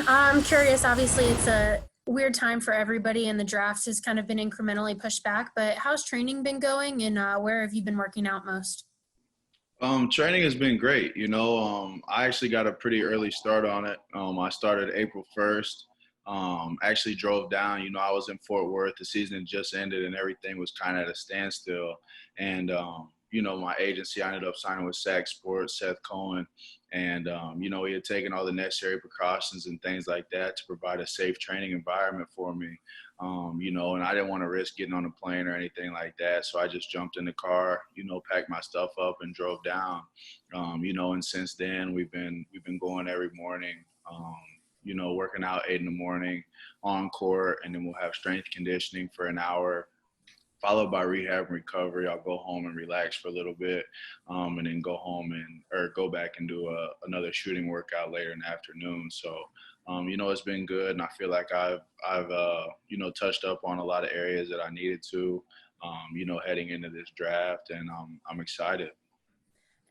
I'm curious. Obviously, it's a weird time for everybody, and the draft has kind of been incrementally pushed back. But how's training been going, and where have you been working out most? Training has been great. I actually got a pretty early start on it. I started April 1st. Actually drove down. I was in Fort Worth. The season had just ended and everything was kind of at a standstill. And, my agency, I ended up signing with SAC Sports, Seth Cohen. And, he had taken all the necessary precautions and things like that to provide a safe training environment for me. And I didn't want to risk getting on a plane or anything like that. So I just jumped in the car, packed my stuff up and drove down. And since then we've been going every morning, working out 8 in the morning on court, and then we'll have strength conditioning for an hour, followed by rehab and recovery. I'll go home and relax for a little bit, and then go home or go back and do another shooting workout later in the afternoon. So, it's been good, and I feel like I've touched up on a lot of areas that I needed to, heading into this draft, and I'm excited.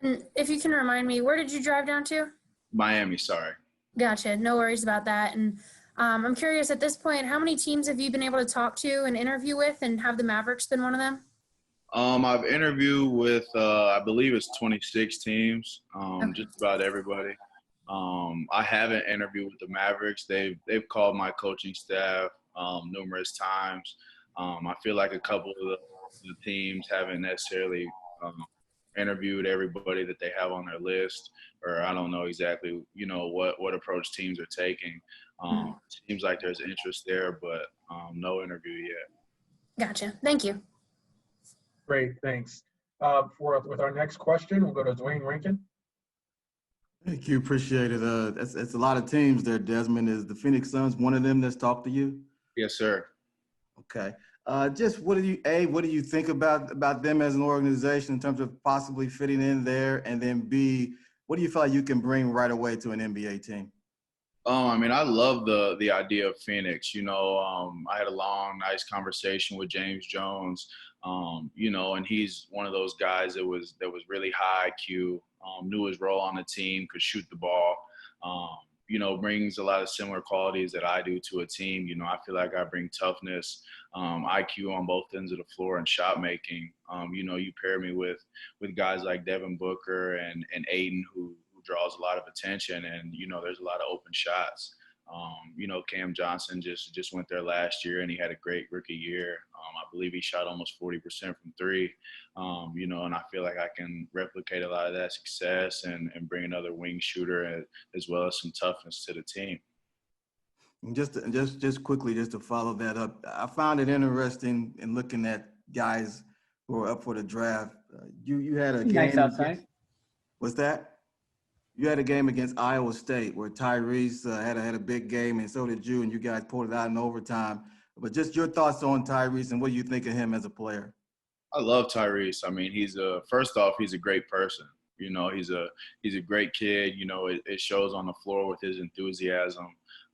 And if you can remind me, where did you drive down to? Miami, sorry. Gotcha. No worries about that. And I'm curious at this point, how many teams have you been able to talk to and interview with, and have the Mavericks been one of them? I've interviewed with, I believe it's 26 teams, Okay. just about everybody. I haven't interviewed with the Mavericks. They've called my coaching staff numerous times. I feel like a couple of the teams haven't necessarily interviewed everybody that they have on their list, or I don't know exactly, what approach teams are taking. Mhm. Seems like there's interest there, but no interview yet. Gotcha. Thank you. Great, thanks. With our next question, we'll go to Dwayne Rankin. Thank you, appreciate it. It's a lot of teams there, Desmond. Is the Phoenix Suns one of them that's talked to you? Yes, sir. Okay. Just what do you think about them as an organization in terms of possibly fitting in there? And then B, what do you feel like you can bring right away to an NBA team? I love the idea of Phoenix. I had a long, nice conversation with James Jones. And he's one of those guys that was really high IQ, knew his role on the team, could shoot the ball. Brings a lot of similar qualities that I do to a team. I feel like I bring toughness, IQ on both ends of the floor, and shot making. You pair me with guys like Devin Booker and Aiden, who draws a lot of attention, and there's a lot of open shots. Cam Johnson just went there last year, and he had a great rookie year. I believe he shot almost 40% from three. And I feel like I can replicate a lot of that success and bring another wing shooter as well as some toughness to the team. And just quickly, just to follow that up, I found it interesting in looking at guys who are up for the draft. You had a game. Nice outside. What's that? You had a game against Iowa State where Tyrese had a big game, and so did you, and you guys pulled it out in overtime. But just your thoughts on Tyrese and what do you think of him as a player? I love Tyrese. First off, he's a great person. He's a great kid. It shows on the floor with his enthusiasm,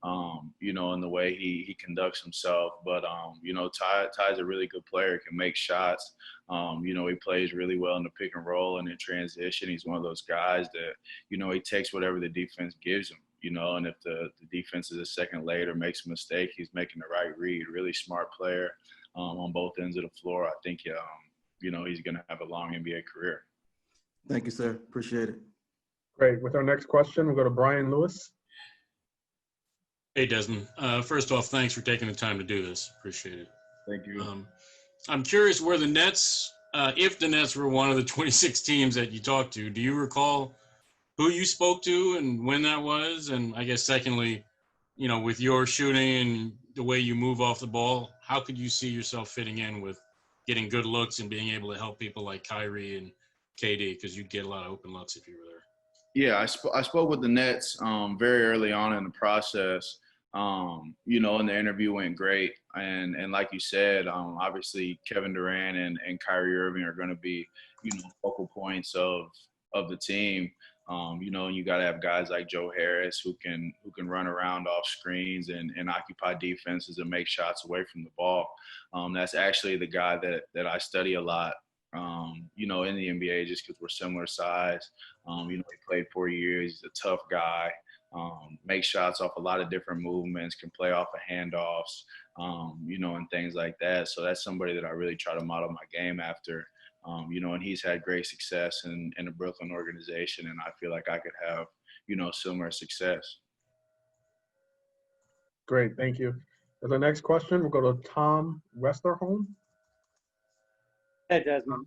and the way he conducts himself. But, Ty's a really good player, can make shots. He plays really well in the pick and roll and in transition. He's one of those guys that, he takes whatever the defense gives him, and if the defense is a second late or makes a mistake, he's making the right read. Really smart player on both ends of the floor. I think, he's going to have a long NBA career. Thank you, sir. Appreciate it. Great. With our next question, we'll go to Brian Lewis. Hey, Desmond. First off, thanks for taking the time to do this. Appreciate it. Thank you. I'm curious where the Nets, if the Nets were one of the 26 teams that you talked to, do you recall who you spoke to and when that was? And I guess secondly, with your shooting and the way you move off the ball, how could you see yourself fitting in with getting good looks and being able to help people like Kyrie and KD, because you'd get a lot of open looks if you were there? Yeah, I spoke with the Nets very early on in the process. And the interview went great. And like you said, obviously Kevin Durant and Kyrie Irving are going to be, focal points of the team. And you got to have guys like Joe Harris who can run around off screens and occupy defenses and make shots away from the ball. That's actually the guy that I study a lot, in the NBA, just because we're similar size. He played 4 years. He's a tough guy. make shots off a lot of different movements, can play off of handoffs, and things like that. So that's somebody that I really try to model my game after, and he's had great success in the Brooklyn organization, and I feel like I could have, similar success. Great, thank you. For the next question, we'll go to Tom Westerholm. Hey, Desmond.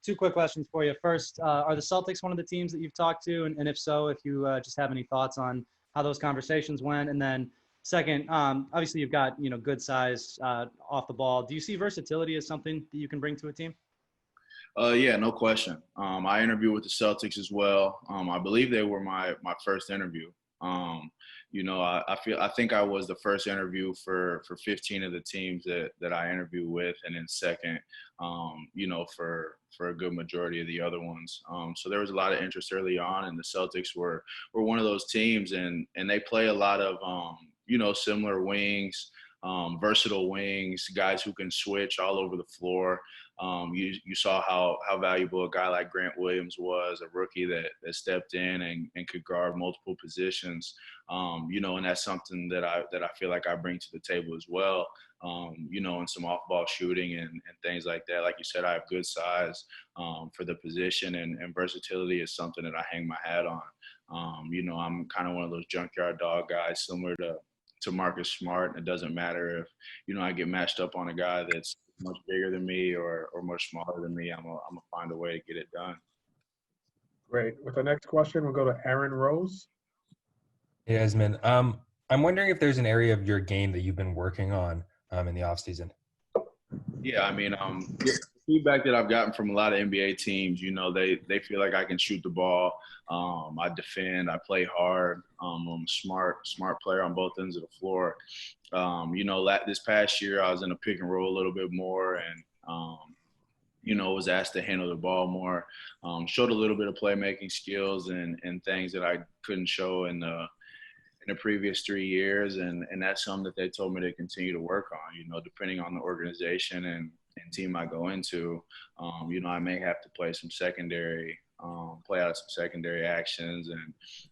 Two quick questions for you. First, are the Celtics one of the teams that you've talked to? And if so, if you just have any thoughts on how those conversations went. And then second, obviously you've got, good size off the ball. Do you see versatility as something that you can bring to a team? Yeah, no question. I interviewed with the Celtics as well. I believe they were my first interview. I think I was the first interview for 15 of the teams that I interviewed with, and then second, for a good majority of the other ones. So there was a lot of interest early on, and the Celtics were one of those teams, and they play a lot of similar wings, versatile wings, guys who can switch all over the floor. You saw how valuable a guy like Grant Williams was, a rookie that stepped in and could guard multiple positions. And that's something that I feel like I bring to the table as well. And some off-ball shooting and things like that. Like you said, I have good size for the position, and versatility is something that I hang my hat on. I'm kind of one of those junkyard dog guys, similar to Marcus Smart. It doesn't matter if, I get matched up on a guy that's much bigger than me or much smaller than me. I'm gonna find a way to get it done. Great. With the next question, we'll go to Aaron Rose. Hey, Desmond. I'm wondering if there's an area of your game that you've been working on in the offseason. Yeah, the feedback that I've gotten from a lot of NBA teams, they feel like I can shoot the ball. I defend, I play hard. I'm a smart player on both ends of the floor. This past year I was in a pick and roll a little bit more, and was asked to handle the ball more. Showed a little bit of playmaking skills and things that I couldn't show in the previous 3 years, and that's something that they told me to continue to work on. Depending on the organization and team I go into, I may have to play some secondary, play out some secondary actions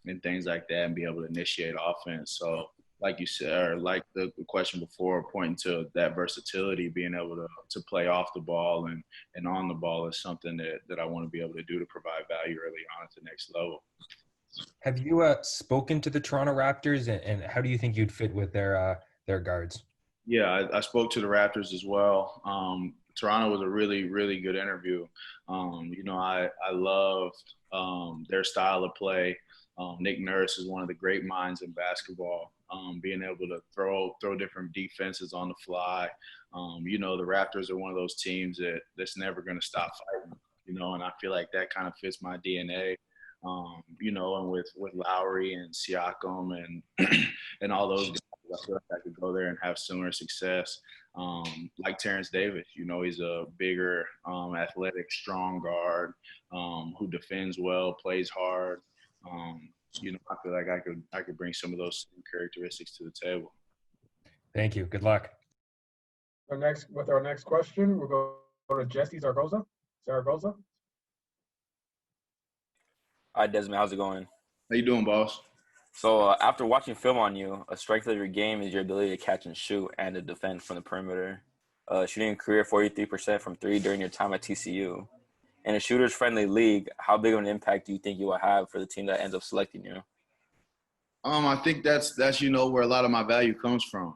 and things like that, and be able to initiate offense. So like you said, or like the question before, pointing to that versatility, being able to play off the ball and on the ball is something that I want to be able to do to provide value early on at the next level. Have you spoken to the Toronto Raptors, and how do you think you'd fit with their guards? Yeah, I spoke to the Raptors as well. Toronto was a really, really good interview. I loved their style of play. Nick Nurse is one of the great minds in basketball. Being able to throw different defenses on the fly. The Raptors are one of those teams that's never going to stop fighting. And I feel like that kind of fits my DNA. And with Lowry and Siakam and all those guys, I feel like I could go there and have similar success. Like Terrence Davis, he's a bigger, athletic, strong guard who defends well, plays hard. I feel like I could bring some of those same characteristics to the table. Thank you. Good luck. With our next question, we'll go to Jesse Zaragoza. Hi, Desmond. How's it going? How you doing, boss? So after watching film on you, a strength of your game is your ability to catch and shoot and to defend from the perimeter. Shooting a career 43% from three during your time at TCU. In a shooter's-friendly league, how big of an impact do you think you will have for the team that ends up selecting you? I think that's where a lot of my value comes from.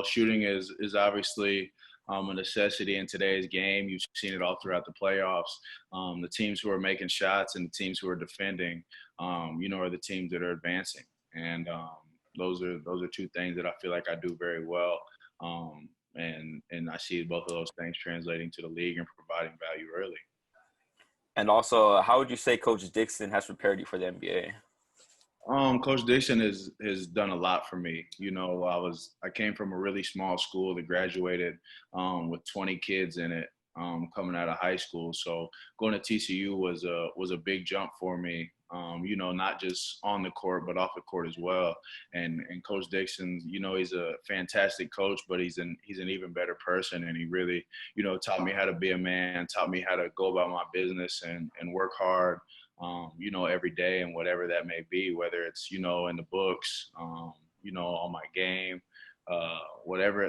Shooting is obviously a necessity in today's game. You've seen it all throughout the playoffs. The teams who are making shots and the teams who are defending, are the teams that are advancing. And those are two things that I feel like I do very well. And I see both of those things translating to the league and providing value early. And also, how would you say Coach Dixon has prepared you for the NBA? Coach Dixon has done a lot for me. I came from a really small school that graduated with 20 kids in it coming out of high school. So going to TCU was a big jump for me. Not just on the court, but off the court as well. And Coach Dixon, he's a fantastic coach, but he's an even better person. And he really, taught me how to be a man, taught me how to go about my business and work hard. every day and whatever that may be, whether it's, in the books, on my game, whatever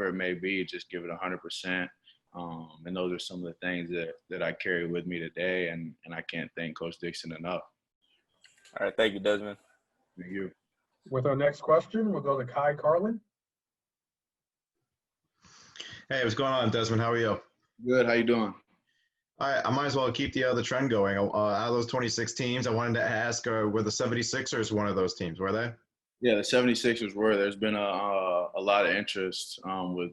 it may be, just give it 100%. And those are some of the things that I carry with me today, and I can't thank Coach Dixon enough. All right, thank you, Desmond. Thank you. With our next question, we'll go to Kai Carlin. Hey, what's going on, Desmond? How are you? Good. How you doing? All right, I might as well keep the trend going. Out of those 26 teams, I wanted to ask, were the 76ers one of those teams? Were they? Yeah, the 76ers were. There's been a lot of interest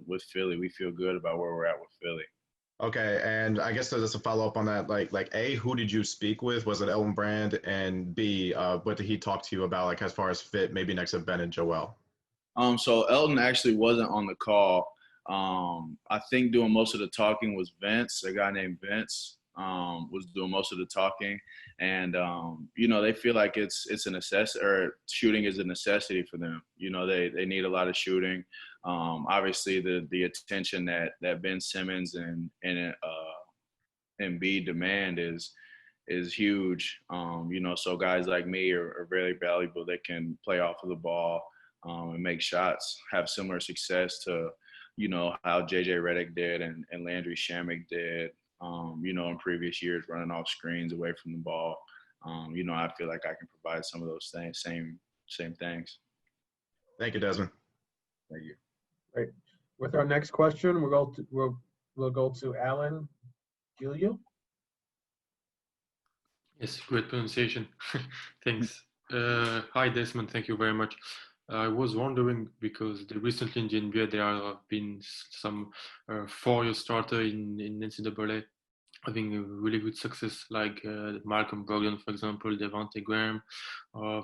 with Philly. We feel good about where we're at with Philly. Okay, and I guess just a follow up on that, like A, who did you speak with? Was it Elton Brand? And B, what did he talk to you about, like as far as fit, maybe next to Ben and Joel? So Elton actually wasn't on the call. I think doing most of the talking was Vince, a guy named Vince, was doing most of the talking. And, they feel like it's a necessity, or shooting is a necessity for them. They need a lot of shooting. Obviously the attention that Ben Simmons and Embiid demand is huge. So guys like me are very valuable that can play off of the ball, and make shots, have similar success to, how JJ Redick did and Landry Shamet did, in previous years, running off screens away from the ball. I feel like I can provide some of those same things. Thank you, Desmond. Thank you. Great. With our next question, we'll go to Alan Gilio. Yes, great pronunciation. Thanks. Hi, Desmond. Thank you very much. I was wondering, because recently in the NBA there have been some 4-year starter in NCAA having a really good success, like Malcolm Brogdon, for example, Devontae Graham,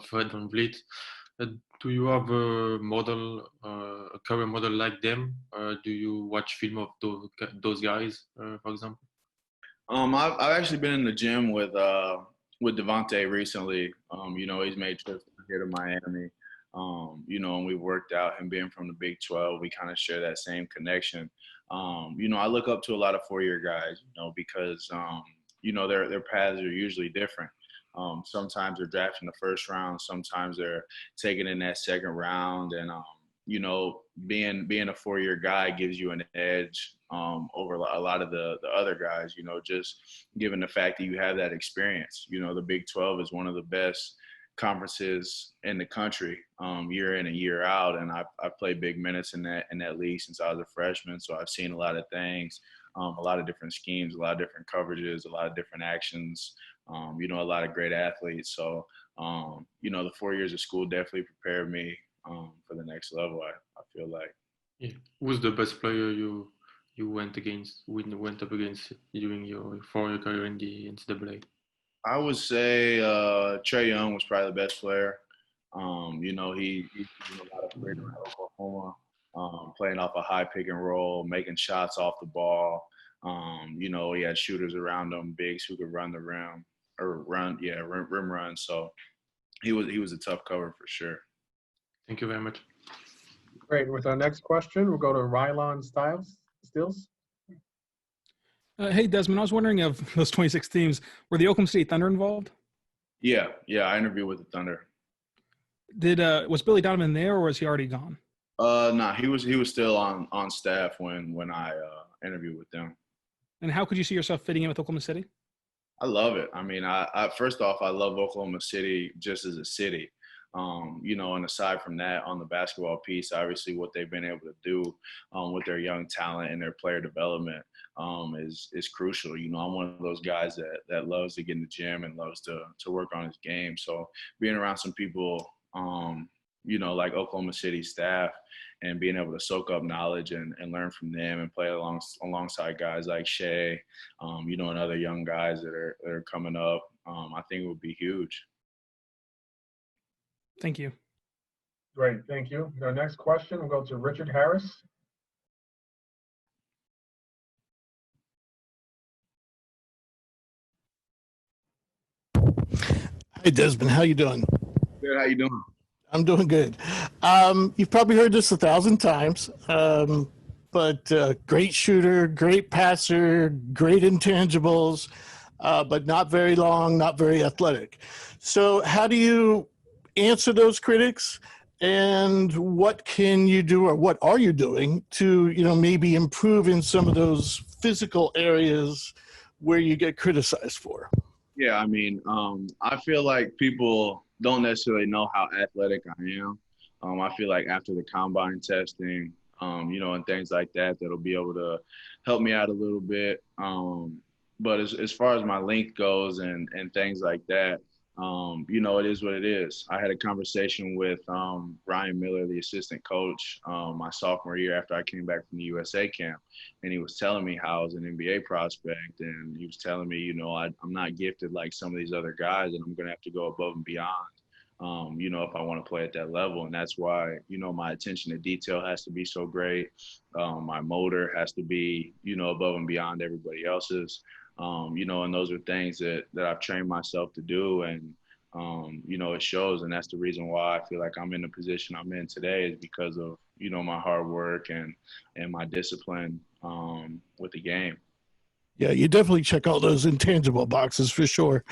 Fred VanVleet. Do you have a model, a career model like them? Do you watch film of those guys, for example? I've actually been in the gym with Devontae recently. He's made trips here to Miami. And we worked out, him being from the Big 12. We kind of share that same connection. I look up to a lot of 4-year guys, because, their paths are usually different. Sometimes they're drafted in the first round. Sometimes they're taken in that second round. And, being a 4-year guy gives you an edge over a lot of the other guys, just given the fact that you have that experience. The Big 12 is one of the best conferences in the country, year in and year out, and I've played big minutes in that league since I was a freshman. So I've seen a lot of things, a lot of different schemes, a lot of different coverages, a lot of different actions, a lot of great athletes. So the 4 years of school definitely prepared me for the next level. I feel like. Yeah. Who's the best player you went up against during your 4-year career in the NCAA? I would say Trae Young was probably the best player. He's doing a lot of freedom at Oklahoma, playing off a high pick and roll, making shots off the ball. He had shooters around him, bigs who could run the rim rim run. So he was a tough cover for sure. Thank you very much. Great. With our next question, we'll go to Rylan Stills. Hey, Desmond, I was wondering, of those 26 teams, were the Oklahoma City Thunder involved? Yeah, I interviewed with the Thunder. Was Billy Donovan there, or was he already gone? Nah, he was still on staff when I interviewed with them. And how could you see yourself fitting in with Oklahoma City? I love it. I mean, I first off, I love Oklahoma City just as a city. And aside from that, on the basketball piece, obviously what they've been able to do with their young talent and their player development is crucial. I'm one of those guys that loves to get in the gym and loves to work on his game. So being around some people, like Oklahoma City staff, and being able to soak up knowledge and learn from them and play alongside guys like Shea, and other young guys that are coming up, I think it would be huge. Thank you. Great, thank you. Our next question will go to Richard Harris. Hey, Desmond, how you doing? Good, how you doing? I'm doing good. You've probably heard this 1,000 times, but great shooter, great passer, great intangibles. but not very long, not very athletic. So how do you answer those critics? And what can you do, or what are you doing to, maybe improve in some of those physical areas where you get criticized for? Yeah, I mean, I feel like people don't necessarily know how athletic I am. I feel like after the combine testing, and things like that, that'll be able to help me out a little bit. But as far as my length goes and things like that, it is what it is. I had a conversation with Ryan Miller, the assistant coach, my sophomore year after I came back from the USA camp. And he was telling me how I was an NBA prospect. And he was telling me, I'm not gifted like some of these other guys, and I'm going to have to go above and beyond, if I want to play at that level. And that's why, my attention to detail has to be so great. My motor has to be, above and beyond everybody else's. And those are things that I've trained myself to do. And, it shows. And that's the reason why I feel like I'm in the position I'm in today, is because of, my hard work and my discipline with the game. Yeah, you definitely check all those intangible boxes for sure.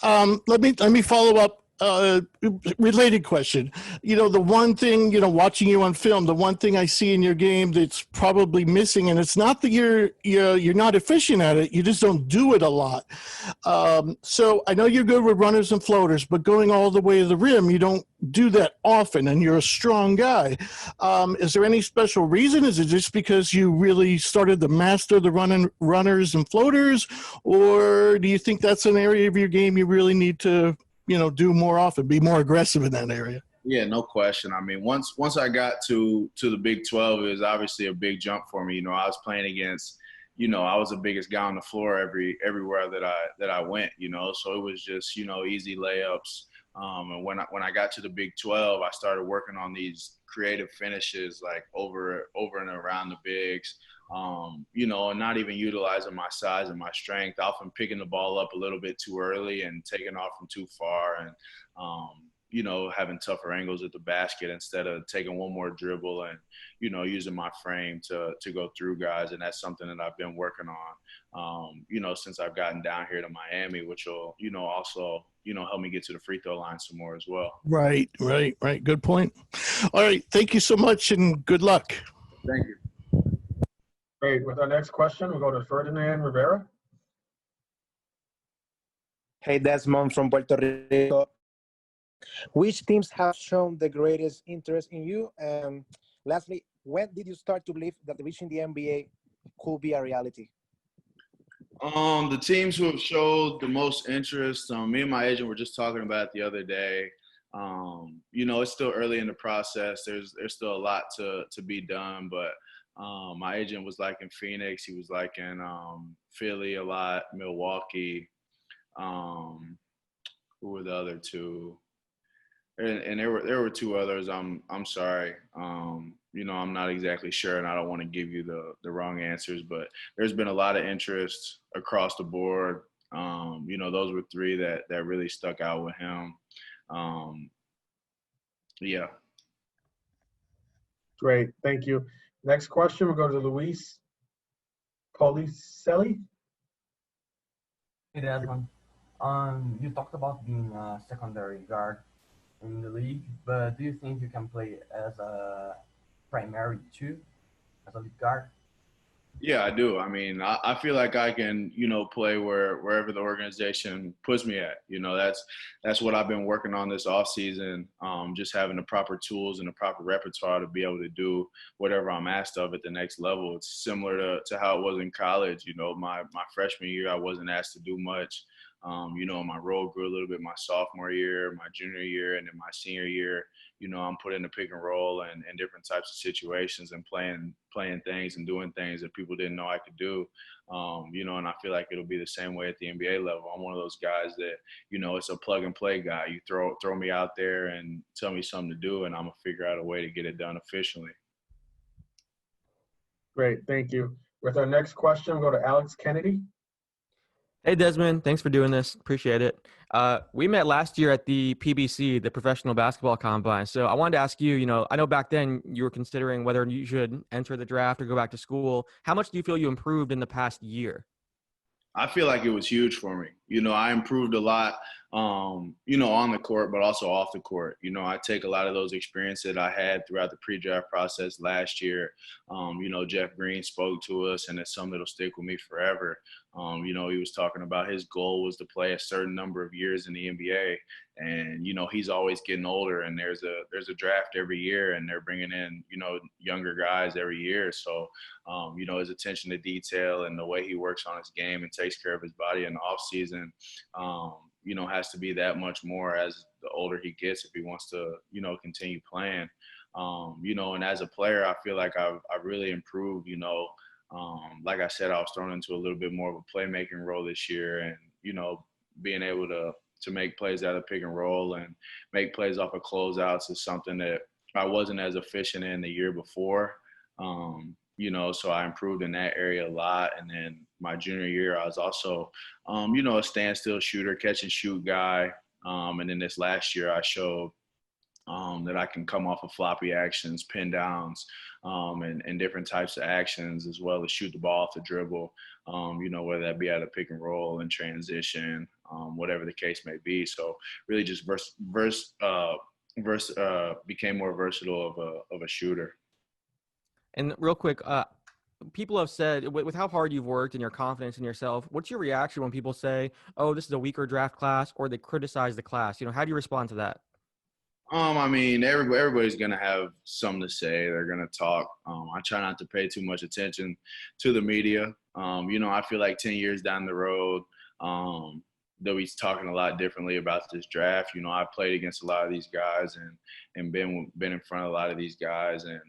Let me follow up. Related question. The one thing, watching you on film, the one thing I see in your game that's probably missing, and it's not that you're not efficient at it, you just don't do it a lot. So I know you're good with runners and floaters, but going all the way to the rim, you don't do that often, and you're a strong guy. Is there any special reason? Is it just because you really started to master the runners and floaters, or do you think that's an area of your game you really need to do more often, be more aggressive in that area? Yeah, no question. I mean, once I got to the Big 12, it was obviously a big jump for me. I was playing against, I was the biggest guy on the floor everywhere that I went, so it was just, easy layups. And when I got to the Big 12, I started working on these creative finishes, like over and around the bigs, and not even utilizing my size and my strength, often picking the ball up a little bit too early and taking off from too far, and, having tougher angles at the basket instead of taking one more dribble and, using my frame to go through guys. And that's something that I've been working on, since I've gotten down here to Miami, which will, also, help me get to the free throw line some more as well. Right. Good point. All right. Thank you so much, and good luck. Thank you. Great. With our next question, we'll go to Ferdinand Rivera. Hey, Desmond from Puerto Rico. Which teams have shown the greatest interest in you? And lastly, when did you start to believe that reaching the NBA could be a reality? The teams who have showed the most interest, me and my agent were just talking about it the other day. It's still early in the process. There's still a lot to be done, but my agent was like in Phoenix. He was like in Philly a lot, Milwaukee. Who were the other two? And there were two others. I'm sorry. I'm not exactly sure, and I don't want to give you the wrong answers, but there's been a lot of interest across the board. Those were three that really stuck out with him. Yeah. Great. Thank you. Next question, we'll go to Luis Policelli. Hey, Desmond. You talked about being a secondary guard in the league, but do you think you can play as a primary too, as a lead guard? Yeah, I do. I mean, I feel like I can, play wherever the organization puts me at. That's what I've been working on this offseason, just having the proper tools and the proper repertoire to be able to do whatever I'm asked of at the next level. It's similar to how it was in college. My freshman year, I wasn't asked to do much. My role grew a little bit my sophomore year, my junior year, and then my senior year, I'm put in a pick and roll and different types of situations and playing things and doing things that people didn't know I could do. And I feel like it'll be the same way at the NBA level. I'm one of those guys that, it's a plug and play guy. You throw me out there and tell me something to do, and I'm gonna figure out a way to get it done efficiently. Great, thank you. With our next question, we'll go to Alex Kennedy. Hey, Desmond. Thanks for doing this. Appreciate it. We met last year at the PBC, the Professional Basketball Combine. So I wanted to ask you, I know back then you were considering whether you should enter the draft or go back to school. How much do you feel you improved in the past year? I feel like it was huge for me. You know, I improved a lot, you know, on the court, but also off the court. You know, I take a lot of those experiences that I had throughout the pre-draft process last year. You know, Jeff Green spoke to us, and it's something that'll stick with me forever. You know, he was talking about his goal was to play a certain number of years in the NBA. And, you know, he's always getting older, and there's a draft every year, and they're bringing in, you know, younger guys every year. So, you know, his attention to detail and the way he works on his game and takes care of his body in the off season, you know, has to be that much more as the older he gets if he wants to, you know, continue playing. You know, and as a player, I feel like I've really improved, you know. Like I said, I was thrown into a little bit more of a playmaking role this year, and, you know, being able to make plays out of pick and roll and make plays off of closeouts is something that I wasn't as efficient in the year before. You know, so I improved in that area a lot. And then my junior year, I was also, you know, a standstill shooter, catch and shoot guy. And then this last year, I showed that I can come off of floppy actions, pin downs, and different types of actions, as well as shoot the ball off the dribble, you know, whether that be out of pick and roll and transition, whatever the case may be. So really just became more versatile of a shooter. And real quick, people have said with how hard you've worked and your confidence in yourself, what's your reaction when people say, oh, this is a weaker draft class, or they criticize the class? You know, how do you respond to that? I mean, everybody's going to have something to say. They're going to talk. I try not to pay too much attention to the media. You know, I feel like 10 years down the road, they'll be talking a lot differently about this draft. You know, I played against a lot of these guys and been in front of a lot of these guys. And,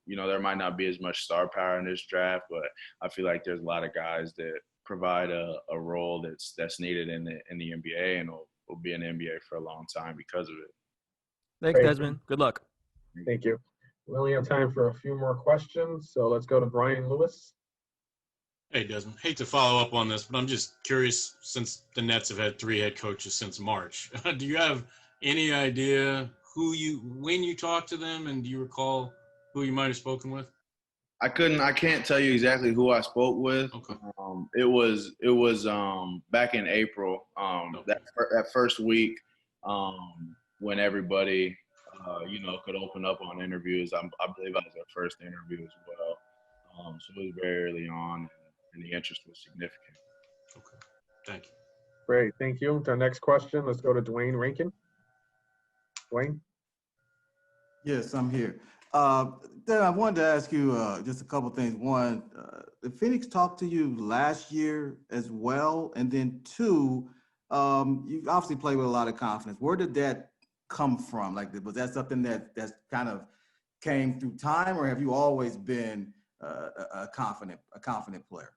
you know, there might not be as much star power in this draft, but I feel like there's a lot of guys that provide a role that's needed in the NBA, and will be in the NBA for a long time because of it. Thanks, Great. Desmond. Good luck. Thank you. We only have time for a few more questions, so let's go to Brian Lewis. Hey, Desmond. Hate to follow up on this, but I'm just curious, since the Nets have had 3 head coaches since March, do you have any idea when you talked to them, and do you recall who you might have spoken with? I can't tell you exactly who I spoke with. Okay. It was back in April, that first week, when everybody, you know, could open up on interviews. I believe that was our first interview as well. So it was very early on, and the interest was significant. Okay. Thank you. Great, thank you. To our next question, let's go to Dwayne Rankin. Dwayne? Yes, I'm here. Dan, I wanted to ask you just a couple things. One, did Phoenix talk to you last year as well? And then two, you obviously play with a lot of confidence. Where did that come from? Like, was that something that's kind of came through time, or have you always been a confident player?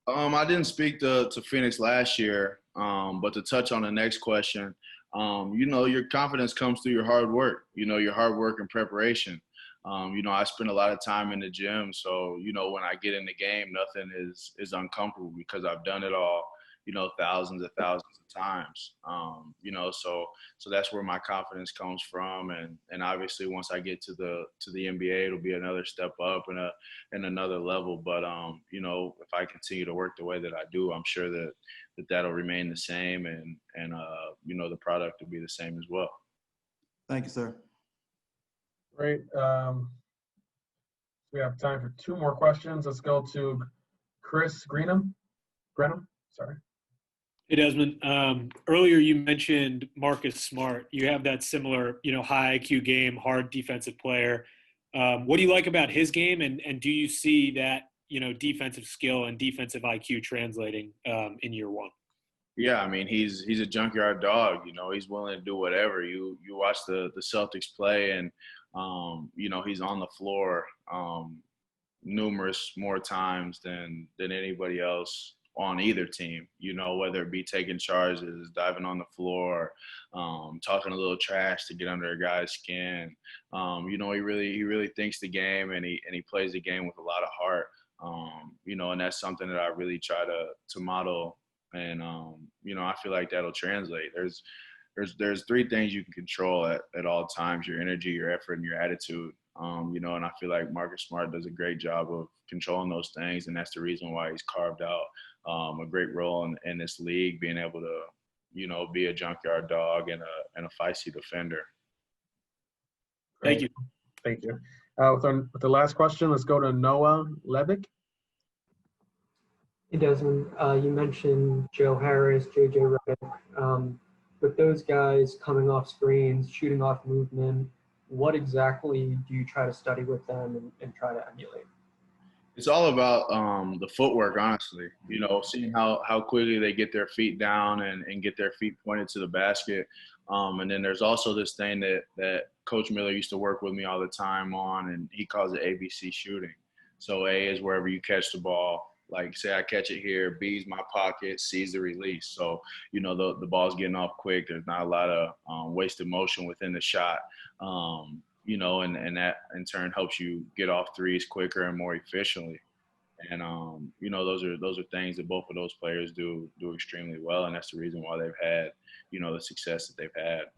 I didn't speak to Phoenix last year, but to touch on the next question, you know, your confidence comes through your hard work, you know, your hard work and preparation. You know, I spend a lot of time in the gym, so, you know, when I get in the game, nothing is uncomfortable because I've done it all, you know, thousands of times. You know, so that's where my confidence comes from, and obviously once I get to the NBA, it'll be another step up and another level. But you know, if I continue to work the way that I do, I'm sure that'll remain the same, and you know, the product will be the same as well. Thank you, sir. Great. We have time for 2 more questions. Let's go to Chris Greenham. Sorry. Hey, Desmond. Earlier you mentioned Marcus Smart. You have that similar, you know, high IQ game, hard defensive player. What do you like about his game, and do you see that, you know, defensive skill and defensive IQ translating in year 1? Yeah, I mean, he's a junkyard dog. You know, he's willing to do whatever. You watch the Celtics play, and you know, he's on the floor numerous more times than anybody else on either team, you know, whether it be taking charges, diving on the floor, talking a little trash to get under a guy's skin. You know, he really thinks the game, and he plays the game with a lot of heart. You know, and that's something that I really try to model, and you know, I feel like that'll translate. There's 3 things you can control at all times: your energy, your effort, and your attitude. You know, and I feel like Marcus Smart does a great job of controlling those things, and that's the reason why he's carved out a great role in this league, being able to, be a junkyard dog and a feisty defender. Thank you. Thank you. With the last question, let's go to Noah Levick. Hey, Desmond, you mentioned Joe Harris, JJ Redick. With those guys coming off screens, shooting off movement, what exactly do you try to study with them and try to emulate? It's all about the footwork, honestly. Seeing how quickly they get their feet down and get their feet pointed to the basket. And then there's also this thing that Coach Miller used to work with me all the time on, and he calls it ABC shooting. So A is wherever you catch the ball. Like, say I catch it here, B is my pocket, C is the release. So, the ball's getting off quick. There's not a lot of wasted motion within the shot. And that in turn helps you get off threes quicker and more efficiently. And those are things that both of those players do extremely well, and that's the reason why they've had the success that they've had.